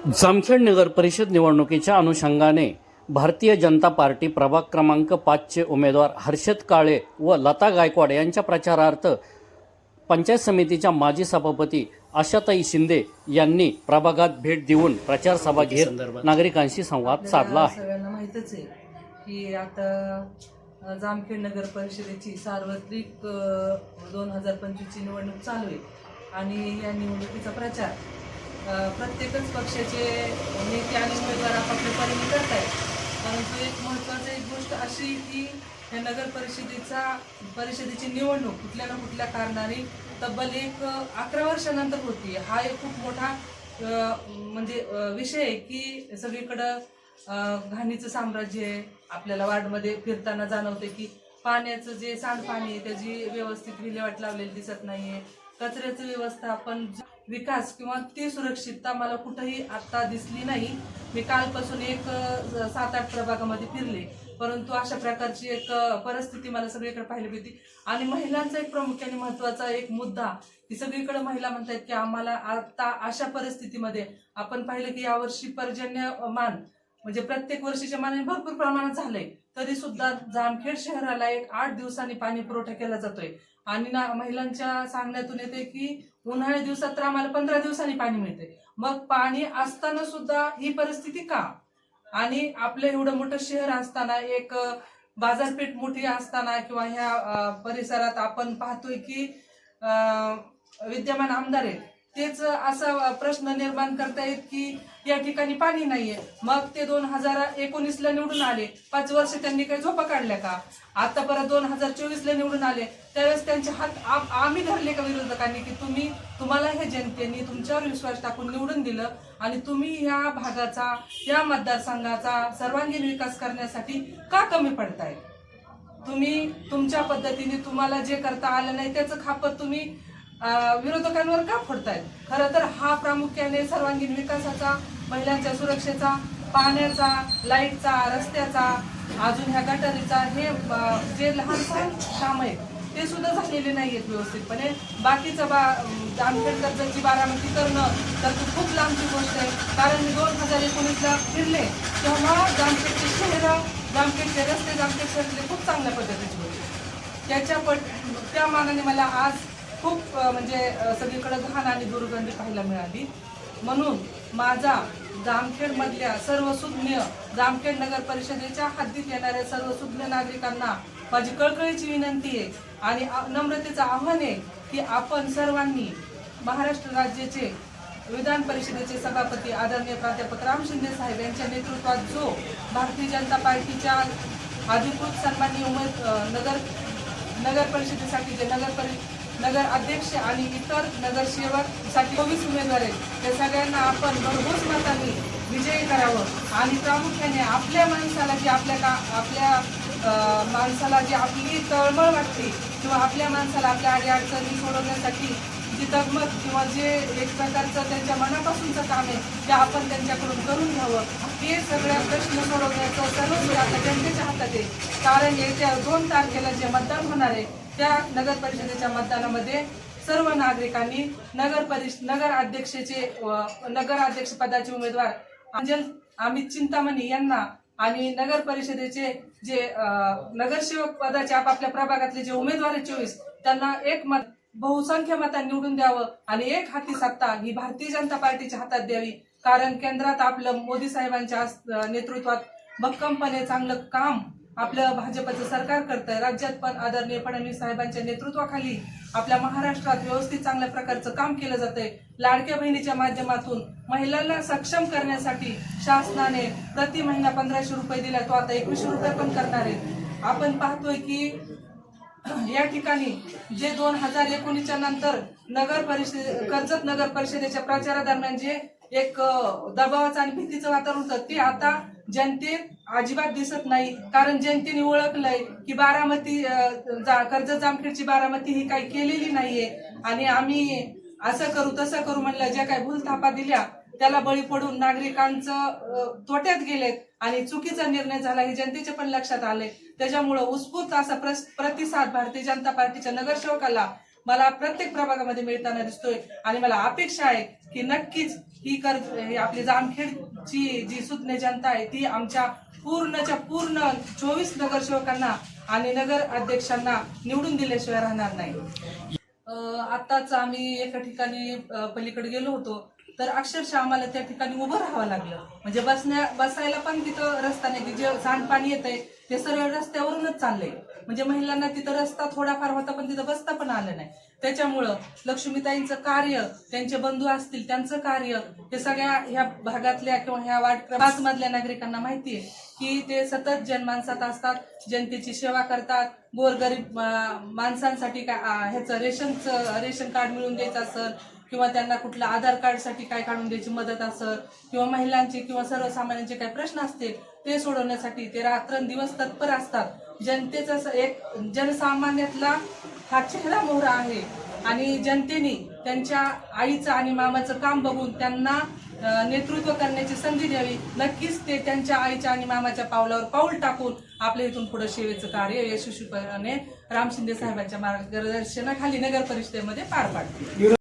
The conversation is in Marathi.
जामखेड नगर परिषद निवडणुकीच्या अनुषंगाने भारतीय जनता पार्टी प्रभाग क्रमांक 5चे उमेदवार हर्षद काळे व लता गायकवाड यांच्या प्रचारार्थ पंचायत समितीच्या माजी सभापती आशाताई शिंदे यांनी प्रभागात भेट देऊन प्रचार सभा घेत नागरिकांशी संवाद साधला आहे. सगळ्यांना माहितच आहे की आता जामखेड नगर परिषदेची सार्वत्रिक 2025 ची निवडणूक चालू आहे आणि या निवडणुकीचा प्रचार प्रत्येकच पक्षाचे नेते आणि उमेदवार आपापल्या परीने करत आहेत. परंतु एक महत्त्वाची गोष्ट अशी की या नगर परिषदेची निवडणूक कुठल्या ना कुठल्या कारणाने तब्बल 11 वर्षानंतर होती. हा एक खूप मोठा म्हणजे विषय आहे की सगळीकडं घाणीचं साम्राज्य आहे. आपल्याला वार्डमध्ये फिरताना जाणवते की पाण्याचं जे सांडपाणी आहे त्याची व्यवस्थित विल्हेवाट लावलेली दिसत नाहीये. कचऱ्याचं व्यवस्थापन, विकास किंवा ती सुरक्षितता मला कुठंही आता दिसली नाही. मी कालपासून 7-8 प्रभागामध्ये फिरले, परंतु अशा प्रकारची एक परिस्थिती मला सगळीकडे पाहायला मिळते. आणि महिलांचा एक प्रामुख्याने महत्वाचा एक मुद्दा की सगळीकडे महिला म्हणतात की आम्हाला आता अशा परिस्थितीमध्ये आपण पाहिलं की यावर्षी पर्जन्यमान म्हणजे प्रत्येक वर्षीच्या मानाने भरपूर प्रमाणात झालंय, तरी सुद्धा जामखेड शहराला 8 दिवसांनी पाणी पुरवठा केला जातोय. आणि महिलांच्या सांगण्यातून येते की उन्हाळ्या दिवसात तर आम्हाला 15 दिवसांनी पाणी मिळते. मग पाणी असताना सुद्धा ही परिस्थिती का? आणि आपलं एवढं मोठं शहर असताना, एक बाजारपेठ मोठी असताना किंवा ह्या परिसरात आपण पाहतोय की विद्यमान आमदार आहेत तेच असा प्रश्न निर्माण करतायत की या ठिकाणी पाणी नाहीये. मग ते 2019ला निवडून आले, 5 वर्ष त्यांनी काही झोपा काढल्या का? आता परत 2024ला निवडून आले, त्यावेळेस त्यांचे हात आम्ही धरले का विरोधकांनी की तुम्हाला हे जनतेने तुमच्यावर विश्वास टाकून निवडून दिलं आणि तुम्ही या भागाचा, या मतदारसंघाचा सर्वांगीण विकास करण्यासाठी का कमी पडताय? तुम्ही तुमच्या पद्धतीने तुम्हाला जे करता आलं नाही त्याचं खापर तुम्ही विरोधकांवर का फोडतायत? खरं तर हा प्रामुख्याने सर्वांगीण विकासाचा, महिलांच्या सुरक्षेचा, पाण्याचा, लाईटचा, रस्त्याचा, अजून ह्या गटारीचा, हे जे लहान काम आहेत ते सुद्धा झालेले नाहीयेत व्यवस्थितपणे. बाकीचं जामखेड कर्जतची बारामती करणं तर खूप लांबची गोष्ट आहे. कारण मी 2019ला फिरले तेव्हा जामखेडचे शहर, जामखेडचे रस्ते, जामखेड शहरातले खूप चांगल्या पद्धतीचे होते. त्या मानाने मला आज खूप म्हणजे सगळीकडे घाण आणि दुर्गंधी पाहायला मिळाली. म्हणून माझा जामखेड मधल्या सर्व सुज्ञ, जामखेड नगर परिषदेच्या हद्दीत येणाऱ्या सर्व सुज्ञ नागरिकांना माझी कळकळीची विनंती आहे आणि नम्रतेचं आव्हान आहे की आपण सर्वांनी महाराष्ट्र राज्याचे विधान परिषदेचे सभापती आदरणीय प्राध्यापक राम शिंदे साहेब यांच्या नेतृत्वात जो भारतीय जनता पार्टीच्या अधिकृत सन्माननीय नगर परिषदेसाठी जे नगर अध्यक्ष आणि इतर नगरसेवक साठी 24 उमेदवार आहेत, त्या सगळ्यांना आपण भरघोस मतांनी विजयी करावं आणि प्रामुख्याने आपल्या माणसाला जी माणसाला जी आपली तळमळ वाटते किंवा आपल्या माणसाला आपल्या अडचणी सोडवण्यासाठी जी तगमग किंवा जे एक प्रकारचं त्यांच्या मनापासूनचं काम आहे ते आपण त्यांच्याकडून करून घ्यावं. हे सगळ्या प्रश्न सोडवण्याचं सर्वच आता जनतेच्या हातात आहे. कारण येत्या 2 तारखेला जे मतदान होणार आहे त्या नगर परिषदेच्या मतदानामध्ये सर्व नागरिकांनी नगर अध्यक्ष पदाचे उमेदवार अमित चिंतामणी यांना आणि नगर परिषदेचे जे नगरसेवक पदाचे आपापल्या प्रभागातले जे उमेदवार आहेत 24 त्यांना बहुसंख्य मतांनी निवडून द्यावं आणि एक हाती सत्ता ही भारतीय जनता पार्टीच्या हातात द्यावी. कारण केंद्रात आपलं मोदी साहेबांच्या नेतृत्वात भक्कमपणे चांगलं काम आपलं भाजपचं सरकार करतंय. राज्यात पण आदरणीय फडणवीस साहेबांच्या नेतृत्वाखाली आपल्या महाराष्ट्रात व्यवस्थित चांगल्या प्रकारचं काम केलं जातंय. लाडक्या बहिणीच्या माध्यमातून महिलांना सक्षम करण्यासाठी शासनाने प्रति महिना 1500 रुपये दिला, तो आता 2100 रुपये पण करणार आहे. आपण पाहतोय की या ठिकाणी जे 2019च्या नंतर कर्जत नगर परिषदेच्या प्रचारादरम्यान जे एक दबावाचं आणि भीतीचं वातावरण होतं ते आता जनतेत अजिबात दिसत नाही. कारण जनतेने ओळखलंय की कर्जत जामखेडची बारामती ही काही केलेली नाहीये आणि आम्ही असं करू तसं करू म्हणलं, ज्या काही भूलथापा दिल्या त्याला बळी पडून नागरिकांचं तोट्यात गेलेत आणि चुकीचा निर्णय झाला हे जनतेच्या पण लक्षात आले. त्याच्यामुळे उत्स्फूर्त असा प्रतिसाद भारतीय जनता पार्टीच्या नगरसेवकाला मला प्रत्येक प्रभागामध्ये मिळताना दिसतोय आणि मला अपेक्षा आहे की नक्कीच ही आपली जामखेडची जी सुज्ञ जनता आहे ती आमच्या पूर्णच्या पूर्ण 24 नगरसेवकांना आणि नगर अध्यक्षांना निवडून दिल्याशिवाय राहणार नाही. आताच आम्ही एका ठिकाणी पलीकडे गेलो होतो तर अक्षरशः आम्हाला त्या ठिकाणी उभं राहावं लागलं. म्हणजे बसायला पण तिथं रस्ता नाही की जे सांडपाणी येत आहे ते सरळ रस्त्यावरूनच चाललंय. म्हणजे महिलांना तिथं रस्ता थोडाफार होता पण तिथं बसता पण आलं नाही. त्याच्यामुळं लक्ष्मीताईंचं कार्य, त्यांचे बंधू असतील त्यांचं कार्य हे सगळ्या ह्या भागातल्या किंवा ह्या वार्ड 5 मधल्या नागरिकांना माहिती आहे की ते सतत जनमानसात असतात, जनतेची सेवा करतात. गोरगरीब माणसांसाठी काय ह्याचं रेशन कार्ड मिळवून द्यायचं असेल किंवा त्यांना कुठलं आधार कार्डसाठी काय काढून द्यायची मदत असेल किंवा महिलांचे किंवा सर्वसामान्यांचे काही प्रश्न असतील ते सोडवण्यासाठी ते रात्रंदिवस तत्पर असतात. जनतेचा एक जनसामान्यातला हा चेहरा मोहरा आहे आणि जनतेने त्यांच्या आईचं आणि मामाचं काम बघून त्यांना नेतृत्व करण्याची संधी द्यावी. नक्कीच ते त्यांच्या आईच्या आणि मामाच्या पावलावर पाऊल टाकून आपल्या इथून पुढे सेवेचं कार्य यशस्वीपणे राम शिंदे साहेबांच्या मार्गदर्शनाखाली नगर परिषदेमध्ये पार पाडतील.